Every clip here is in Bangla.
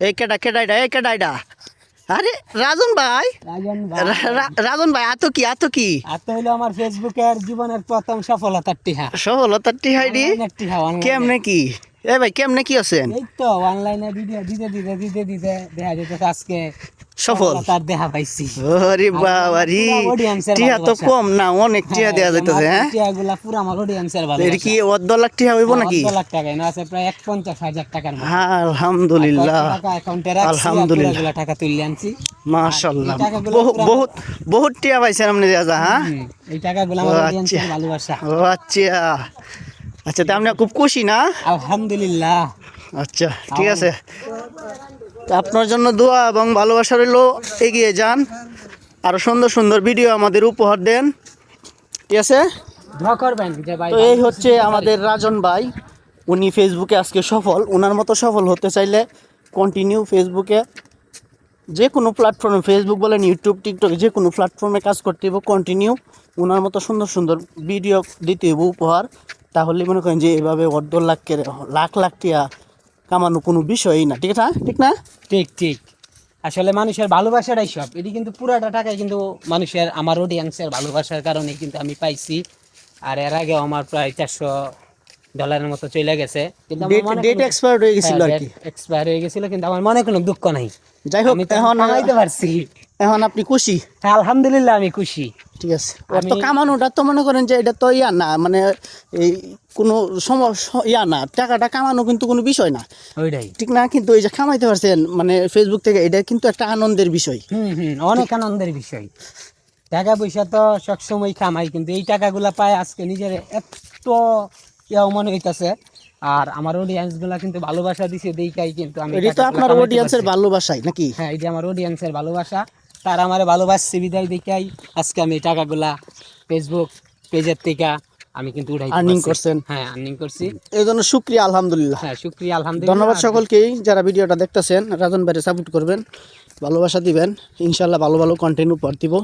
এই কেডা আরে রাজন ভাই রাজন ভাই আতো কি আর তো হইলো আমার ফেসবুকের জীবনের প্রথম সফলতার টিহাইডি কেমনে কি এ ভাই কেমনে কি আছেন? এই তো অনলাইনে ভিডিও দিতে দেখা যেতেছে আজকে সফল তার দেখা পাইছি। ওরে বাবা রে, টিহা তো কম না, অনেক টিহা দেওয়া যাইতেছে। হ্যাঁ, টিয়াগুলা পুরো আমার অডিয়েন্সের ভালো। এর কি 10 লাখ টিহা হইব নাকি? 10 লাখ টাকা না, আছে প্রায় 50,000 টাকার মতো। আলহামদুলিল্লাহ টাকা অ্যাকাউন্টে রাখছি, আলহামদুলিল্লাহ, টাকা তুলে আনছি মাশাআল্লাহ। বহুত টিহা পাইছেন আপনি দাদা। হ্যাঁ, এই টাকাগুলো আমার অডিয়েন্সের ভালোবাসা। ও আচ্ছা আচ্ছা, তা আপনি খুব খুশি না? আলহামদুলিল্লাহ। আচ্ছা ঠিক আছে, আপনার জন্য দোয়া এবং ভালোবাসা রইল। এগিয়ে যান, আরো সুন্দর সুন্দর ভিডিও আমাদের উপহার দেন, ঠিক আছে? দোয়া করবেন যে ভাই। তো এই হচ্ছে আমাদের রাজন ভাই, উনি ফেসবুকে আজকে সফল। ওনার মতো সফল হতে চাইলে কন্টিনিউ ফেসবুকে যে কোনো প্ল্যাটফর্মে, ফেসবুক বলেন, ইউটিউব, টিকটক, যে কোনো প্ল্যাটফর্মে কাজ করতে হবে কন্টিনিউ। ওনার মতো সুন্দর সুন্দর ভিডিও দিতে হবে উপহার, তাহলে মনে করেন যে এভাবে 1.5 লাখ লাখ টাকা কামানো কোনো বিষয়ই না। ঠিক আছে, ঠিক না? ঠিক। আসলে মানুষের ভালোবাসাটাই সব। এটি কিন্তু পুরাটা টাকায় কিন্তু মানুষের, আমার অডিয়েন্সের ভালোবাসার কারণে কিন্তু আমি পাইছি। আর এর আগে আমার প্রায় $400 মতো চলে গেছে, কিন্তু ডেট এক্সপায়ার হয়ে গেছিল আর কি, এক্সপায়ার হয়ে গেছিল, কিন্তু আমার মনে কোনো দুঃখ নাই। যাই হোক, আমি এখন কামাইতে পারছি, এখন আপনি খুশি? আলহামদুলিল্লাহ, আমি খুশি। ঠিক আছে, ওর তো কামানোটা তো মনে করেন যে এটা তো ইয়া না, মানে এই কোনো সমস্যা ইয়া না, টাকাটা কামানো কিন্তু কোনো বিষয় না, ওইটাই ঠিক না? কিন্তু এই যে কামাইতে পারছেন মানে ফেসবুক থেকে, এটা কিন্তু একটা আনন্দের বিষয়। অনেক আনন্দের বিষয়। টাকা পয়সা তো সবসময় কামাই, কিন্তু এই টাকাগুলা পায় আজকে নিজের এত ইয়াও মনে হইতাছে। আর আমার অডিয়েন্স গুলা কিন্তু ভালোবাসা দিছে, দেখাই কিন্তু আমি। এটা তো আপনার অডিয়েন্সের ভালোবাসাই নাকি? হ্যাঁ, এটা আমার অডিয়েন্সের ভালোবাসা, তারা আমার ভালোবাসছে বিদায় দেখাই আজকে আমি টাকাগুলা ফেসবুক পেজের থেকে আমি কিন্তু আর্নিং করছেন। হ্যাঁ, আর্নিং করছি, এই জন্য শুকরিয়া আলহামদুলিল্লাহ। হ্যাঁ, শুকরিয়া আলহামদুলিল্লাহ। ধন্যবাদ সকলকেই যারা ভিডিওটা দেখতেছেন। রাজন ভাইরে সাপোর্ট করবেন, ভালোবাসা দিবেন, ইনশাল্লাহ ভালো ভালো কন্টেন্ট উপহার দিব।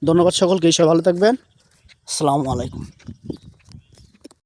ধন্যবাদ সকলকেই, সবাই ভালো থাকবেন। আসসালামু আলাইকুম।